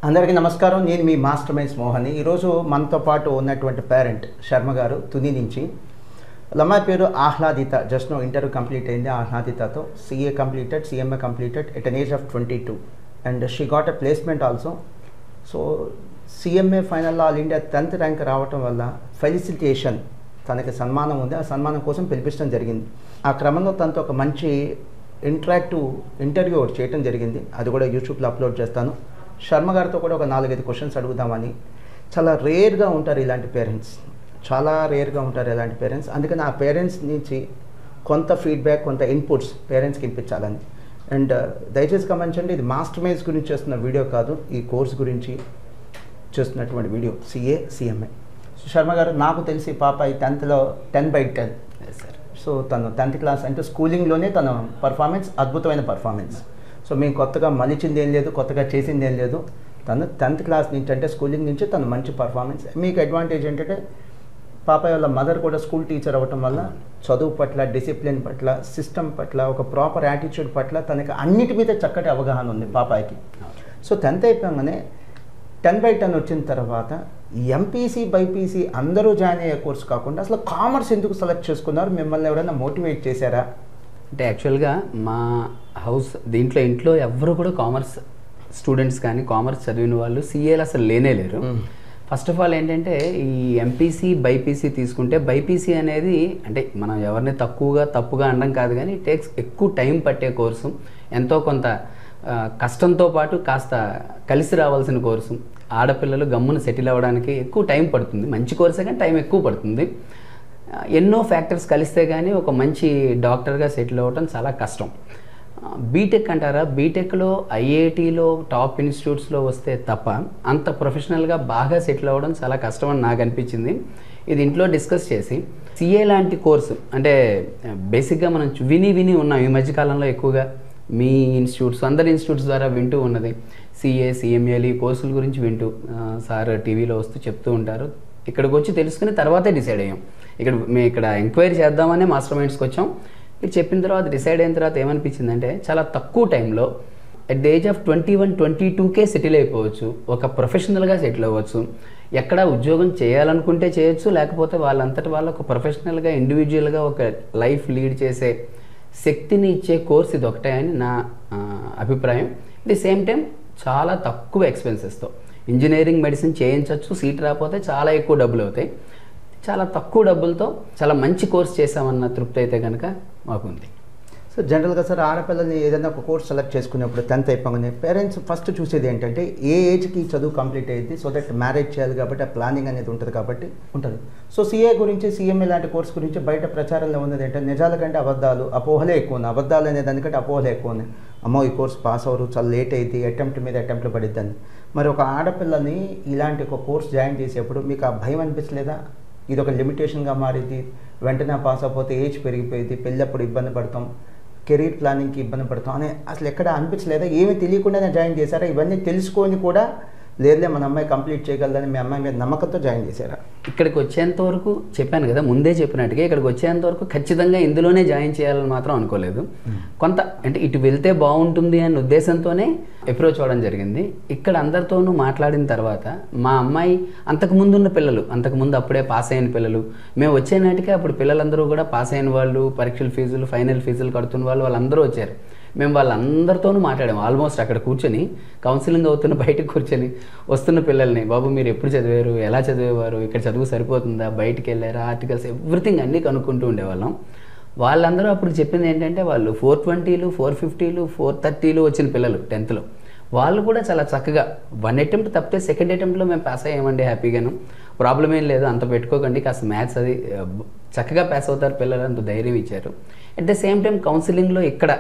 అందరికీ నమస్కారం. నేను మీ మాస్టర్ మైండ్స్ మోహన్. ఈరోజు మనతో పాటు ఉన్నటువంటి పేరెంట్ శర్మ గారు తుని నుంచి. వాళ్ళ అమ్మాయి పేరు Ahladita. Just now interview complete అయింది ఆహ్లాదితతో. CA completed, CMA completed at an age of 22 and she got a placement also. So CMA ఫైనల్లో ఆల్ ఇండియా 10th ర్యాంక్ రావటం వల్ల ఫెలిసిటేషన్, తనకి సన్మానం ఉంది. ఆ సన్మానం కోసం పిలిపించడం జరిగింది. ఆ క్రమంలో తనతో ఒక మంచి ఇంటరాక్టివ్ ఇంటర్వ్యూ ఒకటి చేయడం జరిగింది. అది కూడా యూట్యూబ్లో అప్లోడ్ చేస్తాను. శర్మ గారితో కూడా ఒక 4-5 క్వశ్చన్స్ అడుగుదామని. చాలా రేర్గా ఉంటారు ఇలాంటి పేరెంట్స్, చాలా రేర్గా ఉంటారు ఇలాంటి పేరెంట్స్. అందుకని ఆ పేరెంట్స్ నుంచి కొంత ఫీడ్బ్యాక్, కొంత ఇన్పుట్స్ పేరెంట్స్కి ఇప్పించాలని. అండ్ దయచేసి గమనించండి, ఇది మాస్టర్ మైండ్స్ గురించి చేస్తున్న వీడియో కాదు, ఈ కోర్స్ గురించి చేస్తున్నటువంటి video, CA CMA. So Sharma గారు, నాకు తెలిసి పాప ఈ 10thలో 10/10. సో తను 10th క్లాస్ అంటే స్కూలింగ్లోనే తన పర్ఫార్మెన్స్ అద్భుతమైన పర్ఫార్మెన్స్. సో మేము కొత్తగా మలిచింది ఏం లేదు, కొత్తగా చేసింది ఏం లేదు. తను 10th క్లాస్ నుంచి అంటే స్కూలింగ్ నుంచి తను మంచి పర్ఫార్మెన్స్. మీకు అడ్వాంటేజ్ ఏంటంటే పాప వాళ్ళ మదర్ కూడా స్కూల్ టీచర్ అవ్వటం వల్ల చదువు పట్ల, డిసిప్లిన్ పట్ల, సిస్టమ్ పట్ల, ఒక ప్రాపర్ యాటిట్యూడ్ పట్ల తనకి అన్నిటి మీద చక్కటి అవగాహన ఉంది పాపాయికి. సో 10th అయిపోగానే 10/10 వచ్చిన తర్వాత ఎంపీసీ బైపీసీ అందరూ జాయిన్ అయ్యే కోర్సు కాకుండా అసలు కామర్స్ ఎందుకు సెలెక్ట్ చేసుకున్నారు? మిమ్మల్ని ఎవరైనా మోటివేట్ చేశారా? అంటే యాక్చువల్గా మా హౌస్ ఇంట్లో ఎవరు కూడా కామర్స్ స్టూడెంట్స్ కానీ కామర్స్ చదివిన వాళ్ళు సిఏలు అసలు లేనే లేరు. ఫస్ట్ ఆఫ్ ఆల్ ఏంటంటే ఈ ఎంపీసీ బైపీసీ తీసుకుంటే బైపీసీ అనేది అంటే మనం ఎవరిని తప్పుగా అనడం కాదు, కానీ టేక్స్ ఎక్కువ టైం పట్టే కోర్సు, ఎంతో కొంత కష్టంతో పాటు కాస్త కలిసి రావాల్సిన కోర్సు. ఆడపిల్లలు గమ్మున సెటిల్ అవ్వడానికి ఎక్కువ టైం పడుతుంది. మంచి కోర్సే కానీ టైం ఎక్కువ పడుతుంది. ఎన్నో ఫ్యాక్టర్స్ కలిస్తే కానీ ఒక మంచి డాక్టర్గా సెటిల్ అవ్వడం చాలా కష్టం. బీటెక్ అంటారా, బీటెక్లో ఐఐటీలో టాప్ ఇన్స్టిట్యూట్స్లో వస్తే తప్ప అంత ప్రొఫెషనల్గా బాగా సెటిల్ అవ్వడం చాలా కష్టం అని నాకు అనిపించింది. ఇది ఇంట్లో డిస్కస్ చేసి సిఏ లాంటి కోర్సు అంటే బేసిక్గా మనం విని ఉన్నాం ఈ మధ్యకాలంలో ఎక్కువగా. మీ ఇన్స్టిట్యూట్స్, అందరి ఇన్స్టిట్యూట్స్ ద్వారా వింటూ ఉన్నది సిఏ సిఎంఏలు, ఈ కోర్సుల గురించి వింటూ సార్ టీవీలో వస్తూ చెప్తూ ఉంటారు. ఇక్కడికి వచ్చి తెలుసుకుని తర్వాతే డిసైడ్ అయ్యాం. ఇక్కడ ఎంక్వైరీ చేద్దామనే మాస్టర్ మైండ్స్కి వచ్చాం. ఇది చెప్పిన తర్వాత డిసైడ్ అయిన తర్వాత ఏమనిపించిందంటే చాలా తక్కువ టైంలో అట్ ద ఏజ్ ఆఫ్ 21-22కే సెటిల్ అయిపోవచ్చు, ఒక ప్రొఫెషనల్గా సెటిల్ అవ్వచ్చు. ఎక్కడ ఉద్యోగం చేయాలనుకుంటే చేయొచ్చు, లేకపోతే వాళ్ళంతటి వాళ్ళు ఒక ప్రొఫెషనల్గా ఇండివిజువల్గా ఒక లైఫ్ లీడ్ చేసే శక్తిని ఇచ్చే కోర్స్ ఇది ఒకటే అని నా అభిప్రాయం. ది సేమ్ టైం చాలా తక్కువ ఎక్స్పెన్సెస్తో ఇంజనీరింగ్ మెడిసిన్ చేయించవచ్చు. సీట్ రాకపోతే చాలా ఎక్కువ డబ్బులు అవుతాయి. చాలా తక్కువ డబ్బులతో చాలా మంచి కోర్స్ చేసామన్న తృప్తి అయితే కనుక మాకుంది. సో జనరల్గా సార్, ఆడపిల్లల్ని ఏదైనా ఒక కోర్స్ సెలెక్ట్ చేసుకునేప్పుడు 10th అయిపోగానే పేరెంట్స్ ఫస్ట్ చూసేది ఏంటంటే ఏ ఏజ్కి చదువు కంప్లీట్ అయ్యింది, సో దట్ మ్యారేజ్ చేయాలి కాబట్టి ఆ ప్లానింగ్ అనేది ఉంటుంది కాబట్టి ఉంటుంది. సో సిఏ గురించి, సిఎంఏ లాంటి కోర్స్ గురించి బయట ప్రచారంలో ఉన్నది ఏంటంటే నిజాల కంటే అబద్ధాలు, అపోహలే ఎక్కువ ఉన్నాయి. అబద్ధాలు అనే దానికంటే అపోహలే ఎక్కువ ఉన్నాయి. అమ్మో ఈ కోర్స్ పాస్ అవ్వరు, చాలా లేట్ అయింది, అటెంప్ట్ మీద అటెంప్ట్లు పడిద్దని. మరి ఒక ఆడపిల్లని ఇలాంటి ఒక కోర్స్ జాయిన్ చేసేప్పుడు మీకు ఆ భయం అనిపించలేదా? ఇది ఒక లిమిటేషన్గా మారింది, వెంటనే పాస్ అయిపోతే ఏజ్ పెరిగిపోయింది, పెళ్ళప్పుడు ఇబ్బంది పడతాం, కెరీర్ ప్లానింగ్కి ఇబ్బంది పడతాం అని అసలు ఎక్కడ అనిపించలేదా? ఏమీ తెలియకుండానే జాయిన్ చేశారా? ఇవన్నీ తెలుసుకొని కూడా లేదులే మన అమ్మాయి కంప్లీట్ చేయగలదని మీ అమ్మాయి మీద నమ్మకంతో జాయిన్ చేశారా? ఇక్కడికి వచ్చేంత వరకు చెప్పాను కదా, ముందే చెప్పినట్టుగా ఇక్కడికి వచ్చేంత వరకు ఖచ్చితంగా ఇందులోనే జాయిన్ చేయాలని మాత్రం అనుకోలేదు. కొంత అంటే ఇటు వెళ్తే బాగుంటుంది అనే ఉద్దేశంతోనే అప్రోచ్ అవ్వడం జరిగింది. ఇక్కడ అందరితోనూ మాట్లాడిన తర్వాత మా అమ్మాయి అంతకుముందున్న పిల్లలు, అంతకుముందు అప్పుడే పాస్ అయిన పిల్లలు, మేము వచ్చే నాటికే అప్పుడు పిల్లలందరూ కూడా పాస్ అయిన వాళ్ళు, పరీక్షల ఫీజులు, ఫైనల్ ఫీజులు కడుతున్న వాళ్ళందరూ వచ్చారు. మేము వాళ్ళందరితోనూ మాట్లాడాము. ఆల్మోస్ట్ అక్కడ కూర్చొని కౌన్సిలింగ్ అవుతున్న బయటకు కూర్చొని వస్తున్న పిల్లల్ని, బాబు మీరు ఎప్పుడు చదివారు, ఎలా చదివేవారు, ఇక్కడ చదువు సరిపోతుందా, బయటికి వెళ్ళారా, ఆర్టికల్స్ ఎవ్రీథింగ్ అన్నీ కనుక్కుంటూ ఉండేవాళ్ళం. వాళ్ళందరూ అప్పుడు చెప్పింది ఏంటంటే వాళ్ళు 420లు, 450లు, 430లు వచ్చిన పిల్లలు 10thలో. వాళ్ళు కూడా చాలా చక్కగా 1 అటెంప్ట్ తప్పితే 2nd అటెంప్ట్లో మేము పాస్ అయ్యామండి హ్యాపీగాను, ప్రాబ్లం ఏం లేదు, అంత పెట్టుకోకండి, కాస్త మ్యాథ్స్ అది చక్కగా పాస్ అవుతారు పిల్లలు, అంత ధైర్యం ఇచ్చారు. అట్ ద సేమ్ టైం కౌన్సిలింగ్లో ఇక్కడ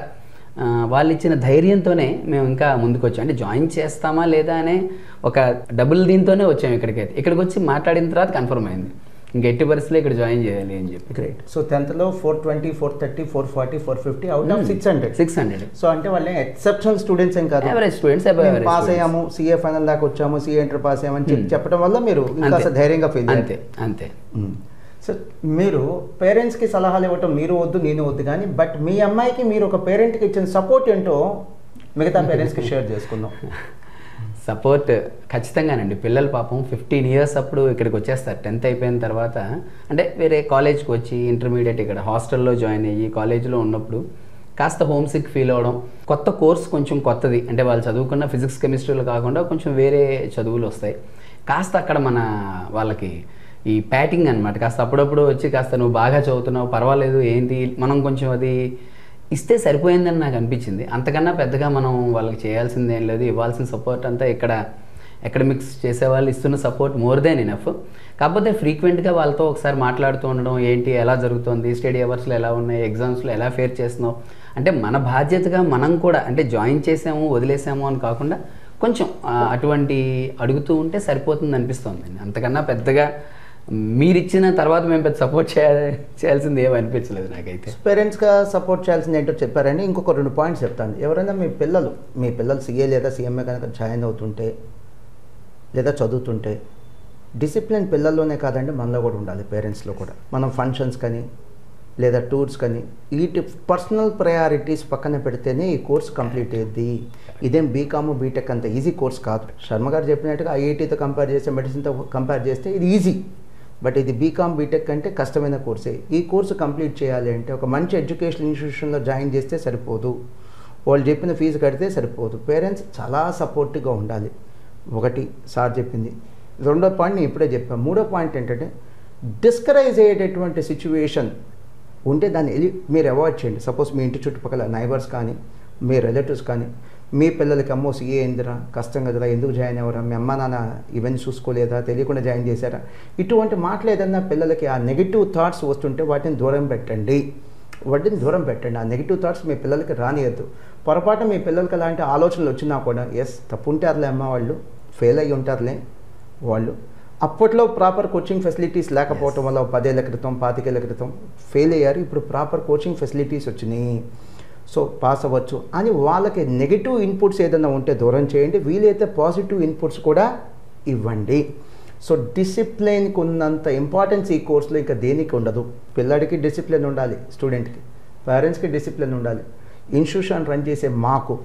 వాళ్ళు ఇచ్చిన ధైర్యంతోనే మేము ఇంకా ముందుకు వచ్చాం. అంటే జాయిన్ చేస్తామా లేదా అనే ఒక డబుల్ దీంతోనే వచ్చాము ఇక్కడికైతే. ఇక్కడికి వచ్చి మాట్లాడిన తర్వాత కన్ఫర్మ్ అయింది ఇంకా ఎట్టి పరిస్థితుల్లో ఇక్కడ జాయిన్ చేయాలి అని చెప్పి. గ్రేట్. సో 10thలో 420, 430, 440, 450 అవుట్ ఆఫ్ 600. సో అంటే వాళ్ళే ఎక్సెప్షనల్ స్టూడెంట్స్ ఏం కాదు, యావరేజ్ స్టూడెంట్స్. పాస్ అయ్యాము, సిఏ ఫైనల్ దాకా వచ్చాము, సిఏ ఇంటర్ పాస్ అయ్యామని చెప్పడం వల్ల మీరు ఇంకా ధైర్యంగా ఫీల్ అయ్యారు. అంతే. సో మీరు పేరెంట్స్కి సలహాలు ఇవ్వటం మీరు వద్దు నేను వద్దు, కానీ బట్ మీ అమ్మాయికి మీరు ఒక పేరెంట్కి ఇచ్చిన సపోర్ట్ ఏంటో మిగతా పేరెంట్స్కి షేర్ చేసుకుందాం. సపోర్ట్ ఖచ్చితంగానండి. పిల్లలు పాపం 15 ఇయర్స్ అప్పుడు ఇక్కడికి వచ్చేస్తారు 10th అయిపోయిన తర్వాత. అంటే వేరే కాలేజ్కి వచ్చి ఇంటర్మీడియట్ ఇక్కడ హాస్టల్లో జాయిన్ అయ్యి కాలేజీలో ఉన్నప్పుడు కాస్త హోమ్ సిక్ ఫీల్ అవ్వడం, కొత్త కోర్స్ కొంచెం కొత్తది, అంటే వాళ్ళు చదువుకున్న ఫిజిక్స్ కెమిస్ట్రీలో కాకుండా కొంచెం వేరే చదువులు వస్తాయి. కాస్త అక్కడ వాళ్ళకి ఈ ప్యాటింగ్ అనమాట, కాస్త అప్పుడప్పుడు వచ్చి కాస్త నువ్వు బాగా చదువుతున్నావు పర్వాలేదు ఏంటి, మనం కొంచెం అది ఇస్తే సరిపోయిందని నాకు అనిపించింది. అంతకన్నా పెద్దగా మనం వాళ్ళకి చేయాల్సింది ఏం లేదు. ఇవ్వాల్సిన సపోర్ట్ అంతా ఇక్కడ అకాడమిక్స్ చేసేవాళ్ళు ఇస్తున్న సపోర్ట్ మోర్ దెన్ ఎనఫ్. కాకపోతే ఫ్రీక్వెంట్గా వాళ్ళతో ఒకసారి మాట్లాడుతూ ఉండడం, ఏంటి ఎలా జరుగుతుంది, స్టడీ అవర్స్లో ఎలా ఉన్నాయి, ఎగ్జామ్స్లో ఎలా ఫేర్ చేస్తున్నావు, అంటే మన బాధ్యతగా మనం కూడా, అంటే జాయిన్ చేసాము వదిలేసాము అని కాకుండా కొంచెం అటువంటి అడుగుతూ ఉంటే సరిపోతుంది అనిపిస్తుంది. అంతకన్నా పెద్దగా మీరు ఇచ్చిన తర్వాత మేము పెద్ద సపోర్ట్ చేయాల్సింది ఏమీ అనిపించలేదు నాకైతే. పేరెంట్స్గా సపోర్ట్ చేయాల్సింది ఏంటో చెప్పారండి. ఇంకొక 2 పాయింట్స్ చెప్తాను. ఎవరైనా మీ పిల్లలు సిఏ లేదా సిఎంఏ కనుక జాయిన్ అవుతుంటే లేదా చదువుతుంటే డిసిప్లిన్ పిల్లల్లోనే కాదండి, మనలో కూడా ఉండాలి, పేరెంట్స్లో కూడా. మనం ఫంక్షన్స్ కానీ లేదా టూర్స్ కానీ వీటి పర్సనల్ ప్రయారిటీస్ పక్కన పెడితేనే ఈ కోర్స్ కంప్లీట్ అయ్యింది. ఇదేం బీకామ్ బీటెక్ అంత ఈజీ కోర్స్ కాదు. శర్మ గారు చెప్పినట్టుగా ఐఐటీతో కంపేర్ చేస్తే, మెడిసిన్తో కంపేర్ చేస్తే ఇది ఈజీ. బట్ ఇది బీకామ్ బీటెక్ అంటే కష్టమైన కోర్సే. ఈ కోర్సు కంప్లీట్ చేయాలి అంటే ఒక మంచి ఎడ్యుకేషన్ ఇన్స్టిట్యూషన్లో జాయిన్ చేస్తే సరిపోదు, వాళ్ళు చెప్పిన ఫీజు కడితే సరిపోదు. పేరెంట్స్ చాలా సపోర్టివ్గా ఉండాలి. ఒకటి సార్ చెప్పింది. 2వ పాయింట్ నేను ఇప్పుడే చెప్పాను. 3వ పాయింట్ ఏంటంటే డిస్కరేజ్ అయ్యేటటువంటి సిచ్యువేషన్ ఉంటే దాన్ని మీరు అవాయిడ్ చేయండి. సపోజ్ మీ ఇంటి చుట్టుపక్కల నైబర్స్ కానీ మీ రిలేటివ్స్ కానీ మీ పిల్లలకి అమ్మో సీఏ ఏందిరా, కష్టం కదరా, ఎందుకు జాయిన్ అవ్వరా, మీ అమ్మ నాన్న ఇవన్నీ చూసుకోలేదా, తెలియకుండా జాయిన్ చేశారా, ఇటువంటి మాటలు ఏదన్నా పిల్లలకి ఆ నెగిటివ్ థాట్స్ వస్తుంటే వాటిని దూరం పెట్టండి. ఆ నెగిటివ్ థాట్స్ మీ పిల్లలకి రానియద్దు. పొరపాటు మీ పిల్లలకి అలాంటి ఆలోచనలు వచ్చినా కూడా తప్పు ఉంటారులే అమ్మ, వాళ్ళు ఫెయిల్ అయ్యి ఉంటారులే, వాళ్ళు అప్పట్లో ప్రాపర్ కోచింగ్ ఫెసిలిటీస్ లేకపోవటం వల్ల 10 ఏళ్ల క్రితం 25 ఏళ్ల క్రితం ఫెయిల్ అయ్యారు. ఇప్పుడు ప్రాపర్ కోచింగ్ ఫెసిలిటీస్ వచ్చినాయి, సో పాస్ అవ్వచ్చు అని వాళ్ళకి నెగిటివ్ ఇన్పుట్స్ ఏదైనా ఉంటే దూరం చేయండి. వీలైతే పాజిటివ్ ఇన్పుట్స్ కూడా ఇవ్వండి. సో డిసిప్లిన్కి ఉన్నంత ఇంపార్టెన్స్ ఈ కోర్సులో ఇంకా దేనికి ఉండదు. పిల్లడికి డిసిప్లిన్ ఉండాలి, స్టూడెంట్కి, పేరెంట్స్కి డిసిప్లిన్ ఉండాలి, ఇన్స్టిట్యూషన్ రన్ చేసే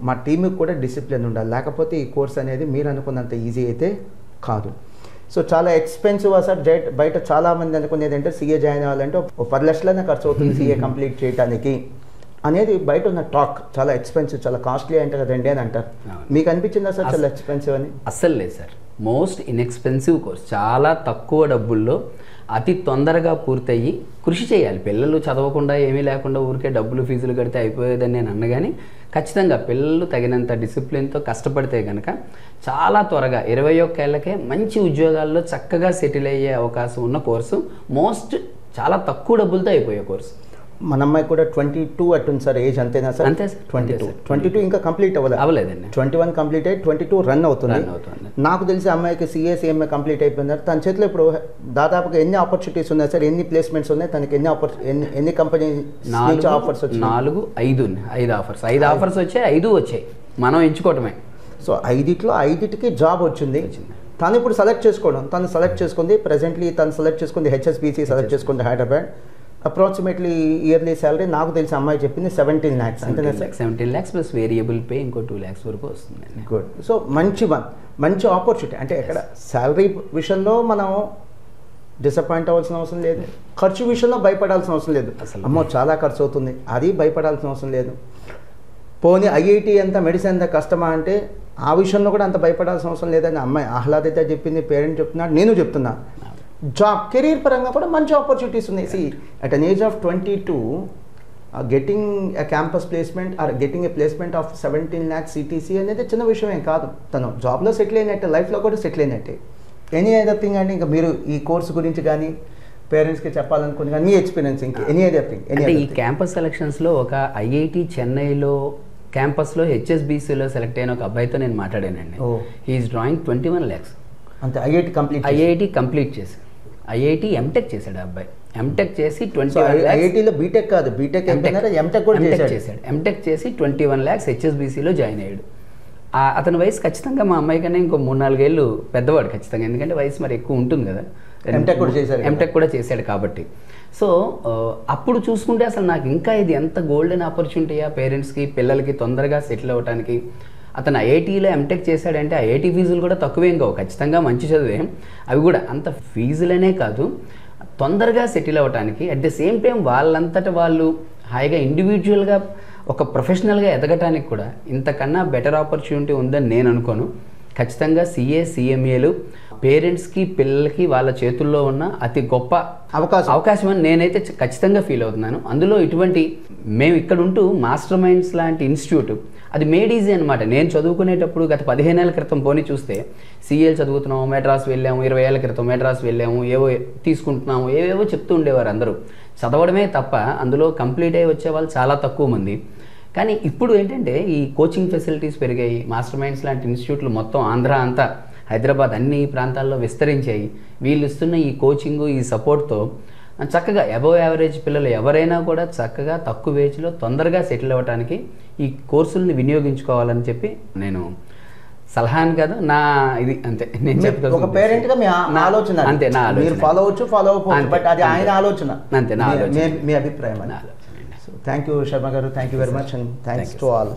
మా టీంకి కూడా డిసిప్లిన్ ఉండాలి. లేకపోతే ఈ కోర్స్ అనేది మీరు అనుకున్నంత ఈజీ అయితే కాదు. సో చాలా ఎక్స్పెన్సివ్ అసలు. బయట చాలామంది అనుకునేది అంటే సీఏ జాయిన్ అవ్వాలంటే 10 లక్షలైనా ఖర్చు అవుతుంది సీఏ కంప్లీట్ చేయడానికి అనేది బయట ఉన్న టాక్. చాలా ఎక్స్పెన్సివ్, చాలా కాస్ట్లీ అంటే కదండి అని అంటారు. మీకు అనిపించిందా సార్ చాలా ఎక్స్పెన్సివ్ అని? అస్సలు లేదు సార్. మోస్ట్ ఇన్ఎక్స్పెన్సివ్ కోర్స్, చాలా తక్కువ డబ్బుల్లో అతి తొందరగా పూర్తయ్యి. కృషి చేయాలి, పిల్లలు చదవకుండా ఏమీ లేకుండా ఊరికే డబ్బులు ఫీజులు కడితే అయిపోయేదని నేను అన్నగాని ఖచ్చితంగా పిల్లలు తగినంత డిసిప్లిన్తో కష్టపడితే కనుక చాలా త్వరగా 21 ఏళ్ళకే మంచి ఉద్యోగాల్లో చక్కగా సెటిల్ అయ్యే అవకాశం ఉన్న కోర్సు. చాలా తక్కువ డబ్బులతో అయిపోయే కోర్సు. మన అమ్మాయి కూడా 22 అట్టుంది సార్ ఏజ్, అంతేనా సార్? అంతే సార్. 22 ఇంకా కంప్లీట్ అవ్వలేదండి. 21 కంప్లీట్ అయ్యి 22 రన్ అవుతుంది. నాకు తెలిసి అమ్మాయికి సిఏ సిఎంఏ కంప్లీట్ అయిపోయింది. తన చేతిలో ఇప్పుడు దాదాపుగా ఎన్ని ఆపర్చునిటీస్ ఉన్నాయి సార్, ఎన్ని ప్లేస్మెంట్స్ ఉన్నాయి తనకి, ఎన్ని కంపెనీ ఆఫర్స్ వచ్చాయి? 5 ఆఫర్స్. 5 ఆఫర్స్ వచ్చాయి, 5 వచ్చాయి, మనం ఎంచుకోవటమే. సో 5టికి జాబ్ వచ్చింది. తను ఇప్పుడు సెలెక్ట్ చేసుకుంది. ప్రెసెంట్లీ తను సెలెక్ట్ చేసుకుంది హెచ్ఎస్బీసీ సెలెక్ట్ చేసుకుంది హైదరాబాద్. అప్రాక్సిమేట్లీ ఇయర్లీ శాలరీ నాకు తెలిసి అమ్మాయి చెప్పింది 17 lakhs. అంతేనా sir? 17 lakhs plus variable pay ఇంకో 2 lakhs వరకు వస్తుంది. గుడ్. సో మంచి ఆపర్చునిటీ. అంటే ఇక్కడ శాలరీ విషయంలో మనం డిసప్పాయింట్ అవ్వాల్సిన అవసరం లేదు, ఖర్చు విషయంలో భయపడాల్సిన అవసరం లేదు. అమ్మో చాలా ఖర్చు అవుతుంది అది భయపడాల్సిన అవసరం లేదు. పోనీ ఐఐటి ఎంత, మెడిసిన్ ఎంత కష్టమా అంటే ఆ విషయంలో కూడా అంత భయపడాల్సిన అవసరం లేదని అమ్మాయి ఆహ్లాదిత చెప్పింది, పేరెంట్ చెప్తున్నాడు, నేను చెప్తున్నా. జాబ్ కెరీర్ పరంగా కూడా మంచి ఆపర్చునిటీస్ ఉన్నాయి. See at an age of 22 getting a campus placement or getting a placement of 17 lakhs CTC అనేది చిన్న విషయం ఏం కాదు. తను జాబ్లో సెటిల్ అయినట్టే, లైఫ్లో కూడా సెటిల్ అయినట్టే. ఎనీ అదర్ థింగ్ అండి, ఇంకా మీరు ఈ కోర్సు గురించి కానీ పేరెంట్స్కి చెప్పాలనుకుని కానీ మీ ఎక్స్పీరియన్స్ ఇంకా ఎనీ అదర్ థింగ్? ఈ క్యాంపస్ సెలక్షన్స్లో ఒక ఐఐటి చెన్నైలో క్యాంపస్లో హెచ్ఎస్బీసీలో సెలెక్ట్ అయిన ఒక అబ్బాయితో నేను మాట్లాడానండి. He is drawing 21 lakhs. అంతే ఐఐటి కంప్లీట్ చేసి ఐఐటి ఎంటెక్ చేశాడు ఆ అబ్బాయి. ఎంటెక్ చేసి 21 lakhs. ఐఐటిలో బీటెక్ కాదు, బీటెక్ ఎంటెక్ కూడా చేశాడు. ఎంటెక్ చేసి 21 lakhs హెచ్ఎస్బీసీలో జాయిన్ అయ్యాడు. అతని వయసు ఖచ్చితంగా మా అమ్మాయి కన్నా ఇంకో 3-4 ఏళ్ళు పెద్దవాడు ఖచ్చితంగా, ఎందుకంటే వయసు మరి ఎక్కువ ఉంటుంది కదా. ఎంటెక్ కూడా చేశాడు కాబట్టి. సో అప్పుడు చూసుకుంటే అసలు నాకు ఇంకా ఇది ఎంత గోల్డెన్ ఆపర్చునిటీయా పేరెంట్స్కి, పిల్లలకి తొందరగా సెటిల్ అవ్వడానికి. అతను ఐఐటీలో ఎంటెక్ చేశాడంటే ఐఐటీ ఫీజులు కూడా తక్కువేం కావు, ఖచ్చితంగా మంచి చదివే. అవి కూడా అంత ఫీజులనే కాదు, తొందరగా సెటిల్ అవ్వటానికి అట్ ద సేమ్ టైం వాళ్ళంతట వాళ్ళు హాయిగా ఇండివిజువల్గా ఒక ప్రొఫెషనల్గా ఎదగటానికి కూడా ఇంతకన్నా బెటర్ ఆపర్చునిటీ ఉందని నేను అనుకోను. ఖచ్చితంగా CA/CMAలు పేరెంట్స్కి పిల్లలకి వాళ్ళ చేతుల్లో ఉన్న అతి గొప్ప అవకాశం అని నేనైతే ఖచ్చితంగా ఫీల్ అవుతున్నాను. అందులో ఇటువంటి మేము ఇక్కడ ఉంటూ మాస్టర్ మైండ్స్ లాంటి ఇన్స్టిట్యూట్ అది మేడ్ ఈజీ అనమాట. నేను చదువుకునేటప్పుడు గత 15 ఏళ్ల క్రితం పోనీ చూస్తే CAలు చదువుతున్నాము, మెడ్రాస్ వెళ్ళాము, 20 ఏళ్ల క్రితం మెడ్రాస్ వెళ్ళాము, ఏవో తీసుకుంటున్నాము, ఏవేవో చెప్తూ ఉండేవారు అందరూ. చదవడమే తప్ప అందులో కంప్లీట్ అయ్యి వచ్చే వాళ్ళు చాలా తక్కువ మంది. కానీ ఇప్పుడు ఏంటంటే ఈ కోచింగ్ ఫెసిలిటీస్ పెరిగాయి, మాస్టర్ మైండ్స్ లాంటి ఇన్స్టిట్యూట్లు మొత్తం ఆంధ్ర అంతా, హైదరాబాద్ అన్ని ప్రాంతాల్లో విస్తరించాయి. వీళ్ళు ఇస్తున్న ఈ కోచింగు, ఈ సపోర్ట్తో చక్కగా అబవ్ యావరేజ్ పిల్లలు ఎవరైనా కూడా చక్కగా తక్కువ ఏజ్లో తొందరగా సెటిల్ అవ్వడానికి ఈ కోర్సుల్ని వినియోగించుకోవాలని చెప్పి నేను సలహాను కాదు, నా ఇది అంతే. నేను చెప్తాను ఒక పేరెంట్గా మీ ఆలోచన అంతే, నా ఆలోచన. మీరు ఫాలో అవ్వచ్చు, ఫాలో అవ్వకపోవచ్చు, బట్ అది ఆయన ఆలోచన, అంతే నా ఆలోచన, మీ అభిప్రాయం. థ్యాంక్ యూ శర్మ గారు, thank you very much, and thanks to all.